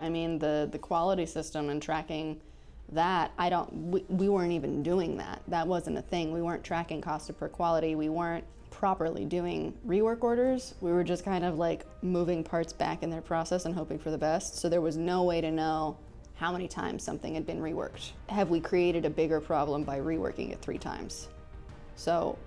I mean, the quality system and tracking that, we weren't even doing that. That wasn't a thing. We weren't tracking cost per quality. We weren't properly doing rework orders. We were just kind of like moving parts back in their process and hoping for the best. So there was no way to know how many times something had been reworked. Have we created a bigger problem by reworking it 3 times? So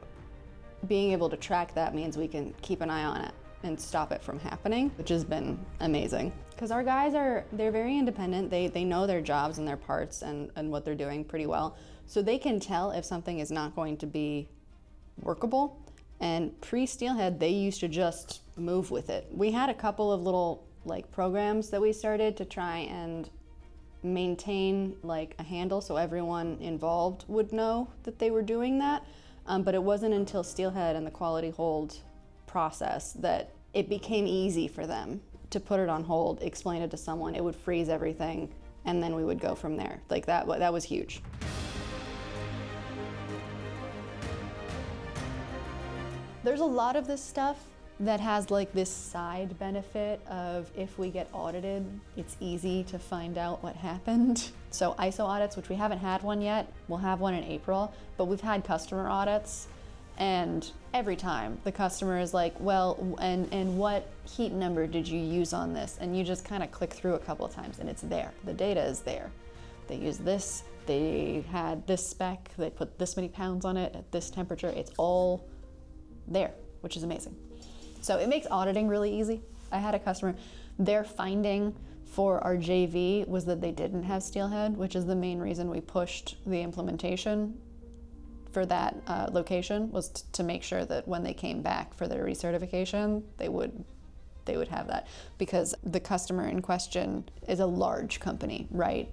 being able to track that means we can keep an eye on it and stop it from happening, which has been amazing. Because our guys they're very independent. They know their jobs and their parts and what they're doing pretty well. So they can tell if something is not going to be workable. And pre-Steelhead, they used to just move with it. We had a couple of little like programs that we started to try and maintain like a handle so everyone involved would know that they were doing that. But it wasn't until Steelhead and the quality hold process that it became easy for them to put it on hold, explain it to someone, it would freeze everything, and then we would go from there. Like that was huge. There's a lot of this stuff that has like this side benefit of if we get audited, it's easy to find out what happened. So ISO audits, which we haven't had one yet, we'll have one in April, but we've had customer audits, and every time the customer is like, well, and what heat number did you use on this? And you just kind of click through a couple of times and it's there. The data is there. They use this, they had this spec, they put this many pounds on it at this temperature. It's all there, which is amazing. So it makes auditing really easy. I had a customer, their finding for our JV was that they didn't have Steelhead, which is the main reason we pushed the implementation for that location, was to make sure that when they came back for their recertification, they would have that, because the customer in question is a large company, right?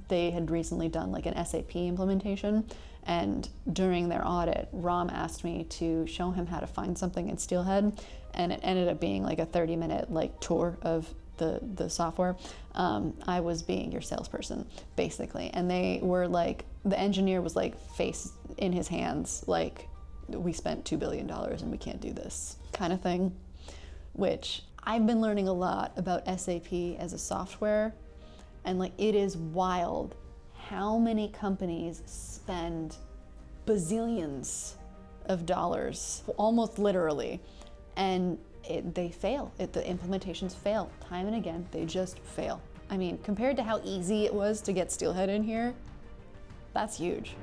They had recently done like an SAP implementation, and during their audit, Ram asked me to show him how to find something in Steelhead, and it ended up being like a 30-minute like tour of the software. I was being your salesperson, basically, and they were like, the engineer was like face in his hands, like, we spent $2 billion and we can't do this kind of thing. Which I've been learning a lot about SAP as a software, and like it is wild how many companies spend bazillions of dollars, almost literally, and they fail. The implementations fail time and again. They just fail. I mean, compared to how easy it was to get Steelhead in here, that's huge.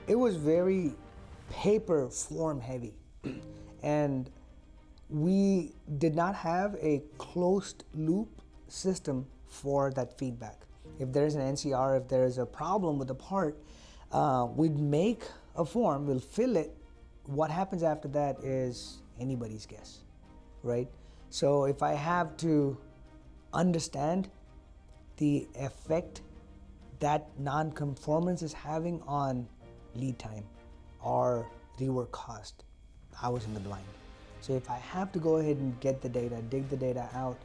It was very paper form heavy, and we did not have a closed loop system for that feedback. If there's an NCR, if there's a problem with the part, we'd make a form, we'll fill it. What happens after that is anybody's guess, right? So if I have to understand the effect that non-conformance is having on lead time or rework cost, I was in the blind. So if I have to go ahead and get the data, dig the data out,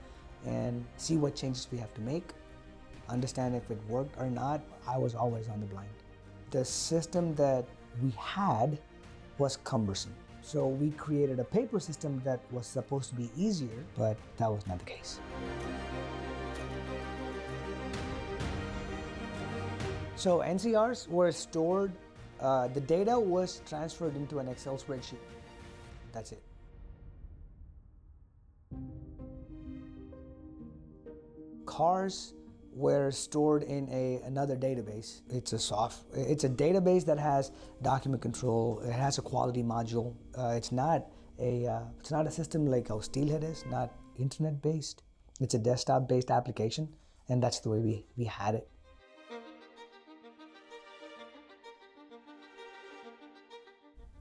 and see what changes we have to make, understand if it worked or not, I was always on the blind. The system that we had was cumbersome. So we created a paper system that was supposed to be easier, but that was not the case. So NCRs were stored, the data was transferred into an Excel spreadsheet. That's it. Cars were stored in another database. It's a database that has document control. It has a quality module. It's not a system like how Steelhead is, not internet-based. It's a desktop-based application, and that's the way we had it.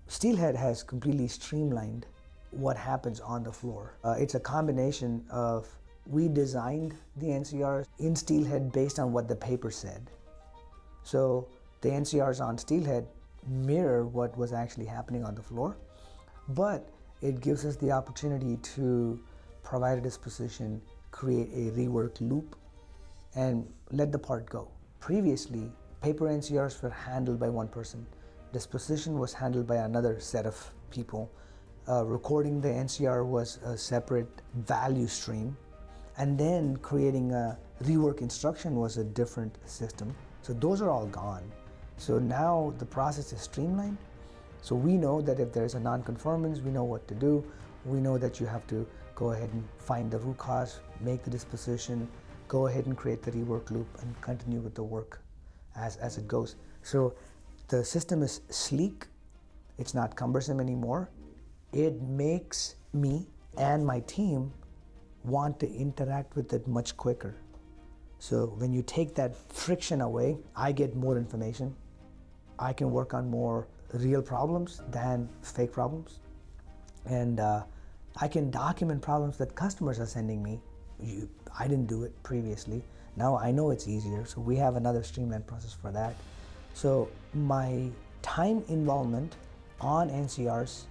Steelhead has completely streamlined what happens on the floor. It's a combination of, we designed the NCRs in Steelhead based on what the paper said. So the NCRs on Steelhead mirror what was actually happening on the floor, but it gives us the opportunity to provide a disposition, create a rework loop, and let the part go. Previously, paper NCRs were handled by one person. Disposition was handled by another set of people. recording the NCR was a separate value stream, and then creating a rework instruction was a different system. So those are all gone. So now the process is streamlined. So we know that if there's a non-conformance, we know what to do. We know that you have to go ahead and find the root cause, make the disposition, go ahead and create the rework loop, and continue with the work as it goes. So the system is sleek, it's not cumbersome anymore. It makes me and my team want to interact with it much quicker. So when you take that friction away, I get more information. I can work on more real problems than fake problems. And I can document problems that customers are sending me. I didn't do it previously. Now I know it's easier, so we have another streamlined process for that. So my time involvement on NCRs,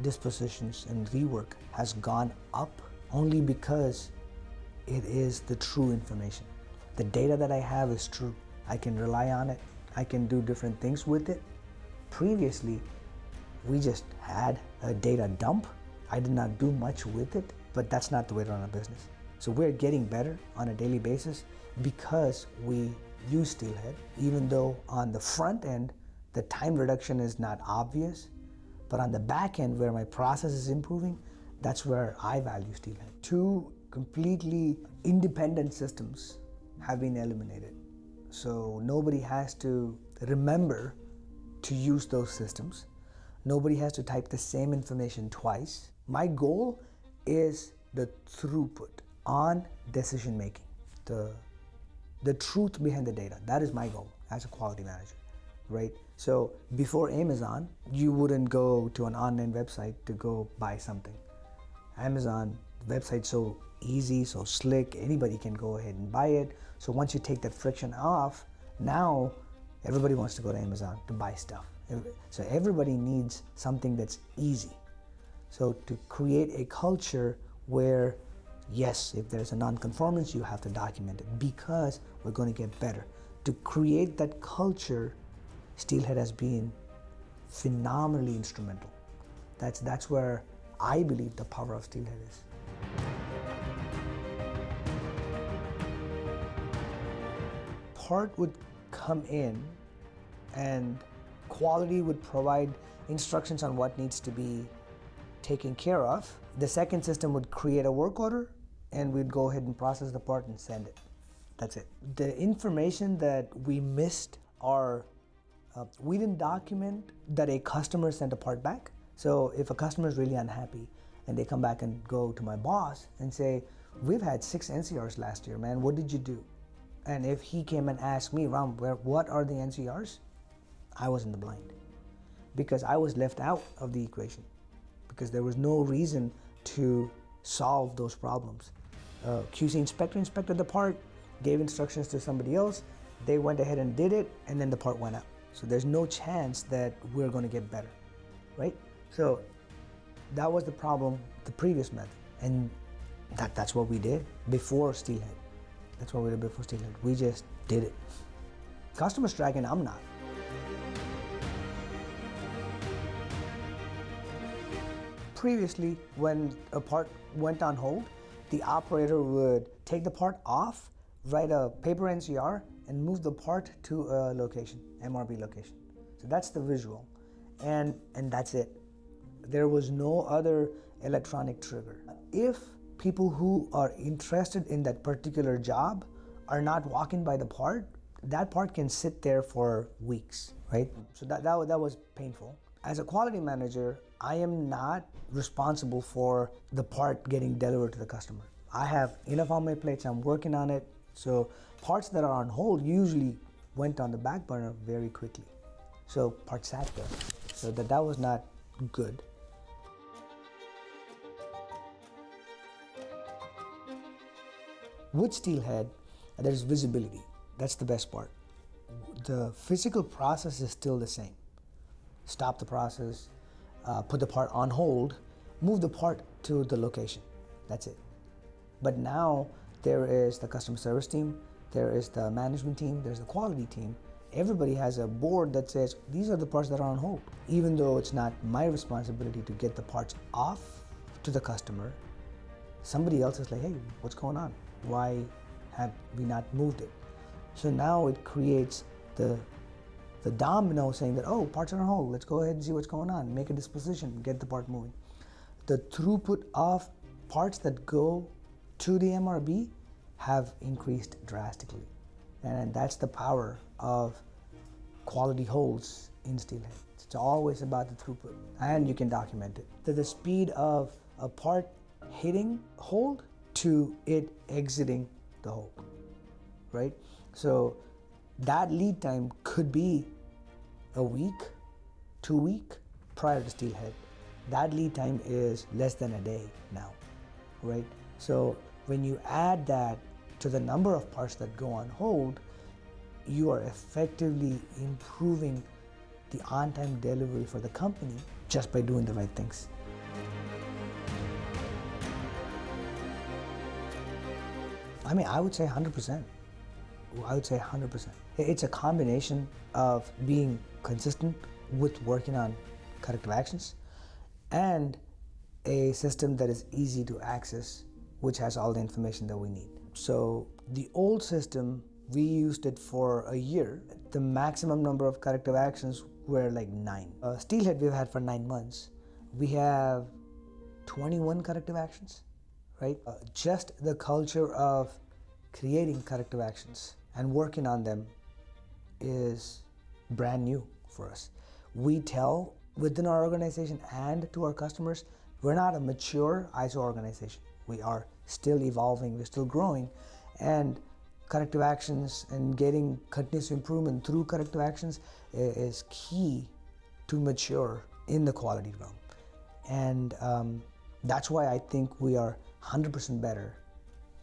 dispositions, and rework has gone up only because it is the true information. The data that I have is true. I can rely on it. I can do different things with it. Previously, we just had a data dump. I did not do much with it, but that's not the way to run a business. So we're getting better on a daily basis because we use Steelhead, even though on the front end, the time reduction is not obvious, but on the back end where my process is improving, that's where I value Steelhead. Two completely independent systems have been eliminated. So nobody has to remember to use those systems. Nobody has to type the same information twice. My goal is the throughput on decision making, the truth behind the data. That is my goal as a quality manager, right? So before Amazon, you wouldn't go to an online website to go buy something. Amazon website's so easy, so slick, anybody can go ahead and buy it. So once you take that friction off, now everybody wants to go to Amazon to buy stuff. So everybody needs something that's easy. So to create a culture where, yes, if there's a non-conformance, you have to document it because we're going to get better. To create that culture, Steelhead has been phenomenally instrumental. That's where I believe the power of Steelhead is. Part would come in and quality would provide instructions on what needs to be taken care of. The second system would create a work order and we'd go ahead and process the part and send it. That's it. The information that we missed are, we didn't document that a customer sent a part back. So if a customer is really unhappy and they come back and go to my boss and say, we've had 6 NCRs last year, man, what did you do? And if he came and asked me, Ram, what are the NCRs? I was in the blind because I was left out of the equation because there was no reason to solve those problems. QC inspector inspected the part, gave instructions to somebody else, they went ahead and did it, and then the part went out. So there's no chance that we're going to get better, right? So that was the problem, the previous method, and that's what we did before Steelhead. That's what we did before Steelhead. We just did it. Customer's tracking, I'm not. Previously, when a part went on hold, the operator would take the part off, write a paper NCR, and move the part to a location, MRB location. So that's the visual, and that's it. There was no other electronic trigger. If people who are interested in that particular job are not walking by the part, that part can sit there for weeks, right? So that was painful. As a quality manager, I am not responsible for the part getting delivered to the customer. I have enough on my plates, I'm working on it. So parts that are on hold usually went on the back burner very quickly. So parts sat there. So that was not good. With Steelhead, there's visibility. That's the best part. The physical process is still the same. Stop the process, put the part on hold, move the part to the location. That's it. But now there is the customer service team, there is the management team, there's the quality team, everybody has a board that says, these are the parts that are on hold. Even though it's not my responsibility to get the parts off to the customer, somebody else is like, hey, what's going on? Why have we not moved it? So now it creates the domino saying that, oh, parts are on hold, let's go ahead and see what's going on, make a disposition, get the part moving. The throughput of parts that go to the MRB have increased drastically. And that's the power of quality holds in Steelhead. It's always about the throughput, and you can document it. The speed of a part hitting hold to it exiting the hold, right? So that lead time could be a week, 2 weeks prior to Steelhead. That lead time is less than a day now, right? So when you add that to the number of parts that go on hold, you are effectively improving the on-time delivery for the company just by doing the right things. I mean, I would say 100%. I would say 100%. It's a combination of being consistent with working on corrective actions and a system that is easy to access, which has all the information that we need. So the old system, we used it for a year. The maximum number of corrective actions were like 9. Steelhead we've had for 9 months. We have 21 corrective actions, right? Just the culture of creating corrective actions and working on them is brand new for us. We tell within our organization and to our customers, we're not a mature ISO organization. We are still evolving, we're still growing, and corrective actions and getting continuous improvement through corrective actions is key to mature in the quality realm. And that's why I think we are 100% better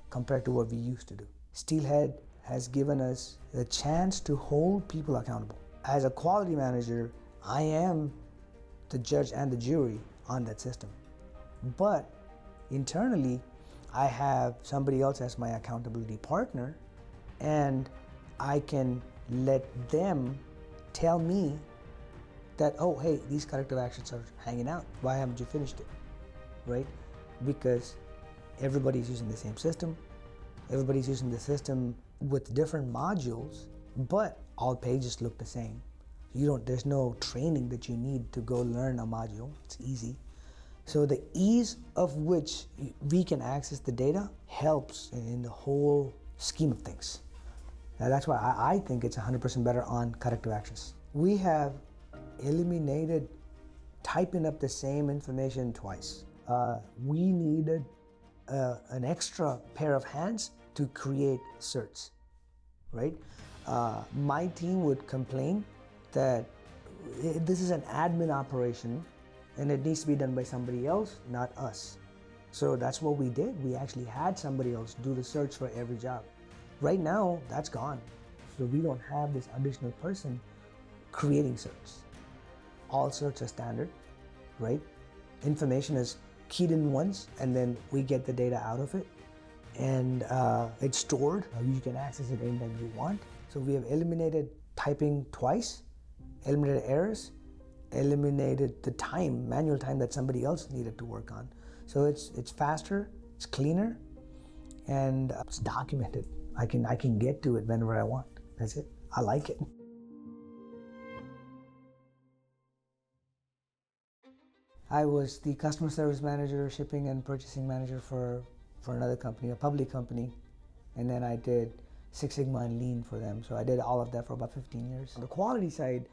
compared to what we used to do. Steelhead has given us the chance to hold people accountable. As a quality manager, I am the judge and the jury on that system. But internally, I have somebody else as my accountability partner, and I can let them tell me that, oh, hey, these corrective actions are hanging out. Why haven't you finished it, right? Because everybody's using the same system. Everybody's using the system with different modules, but all pages look the same. There's no training that you need to go learn a module. It's easy. So the ease of which we can access the data helps in the whole scheme of things. Now that's why I think it's 100% better on corrective actions. We have eliminated typing up the same information twice. We needed an extra pair of hands to create certs, right? My team would complain that this is an admin operation and it needs to be done by somebody else, not us. So that's what we did. We actually had somebody else do the search for every job. Right now, that's gone. So we don't have this additional person creating certs. All certs are standard, right? Information is keyed in once, and then we get the data out of it, and it's stored. You can access it anytime you want. So we have eliminated typing twice, eliminated errors, eliminated the time, manual time that somebody else needed to work on. So it's faster, it's cleaner, and it's documented. I can get to it whenever I want. That's it. I like it. I was the customer service manager, shipping and purchasing manager for another company, a public company, and then I did Six Sigma and Lean for them. So I did all of that for about 15 years. On the quality side,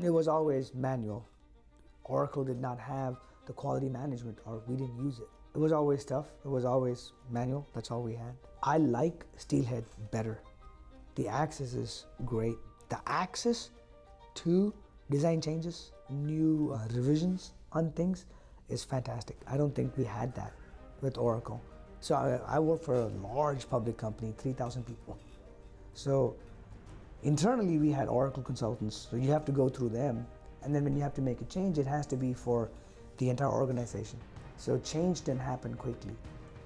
it was always manual. Oracle did not have the quality management, or we didn't use it. It was always tough. It was always manual. That's all we had. I like Steelhead better. The access is great. The access to design changes, new revisions on things is fantastic. I don't think we had that with Oracle. So I work for a large public company, 3,000 people. So internally we had Oracle consultants, so you have to go through them. And then when you have to make a change, it has to be for the entire organization. So change didn't happen quickly.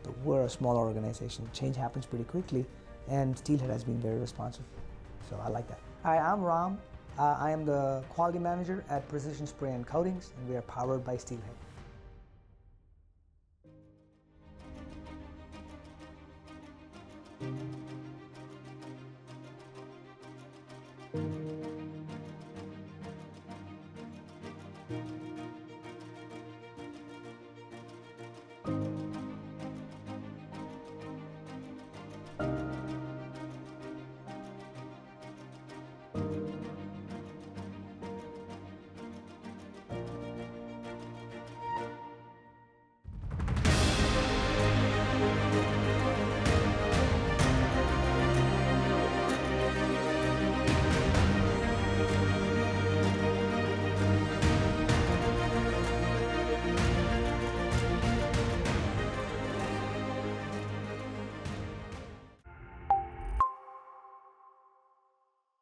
But we're a small organization. Change happens pretty quickly, and Steelhead has been very responsive. So I like that. Hi, I'm Ram. I am the quality manager at Precision Spray and Coatings, and we are powered by Steelhead.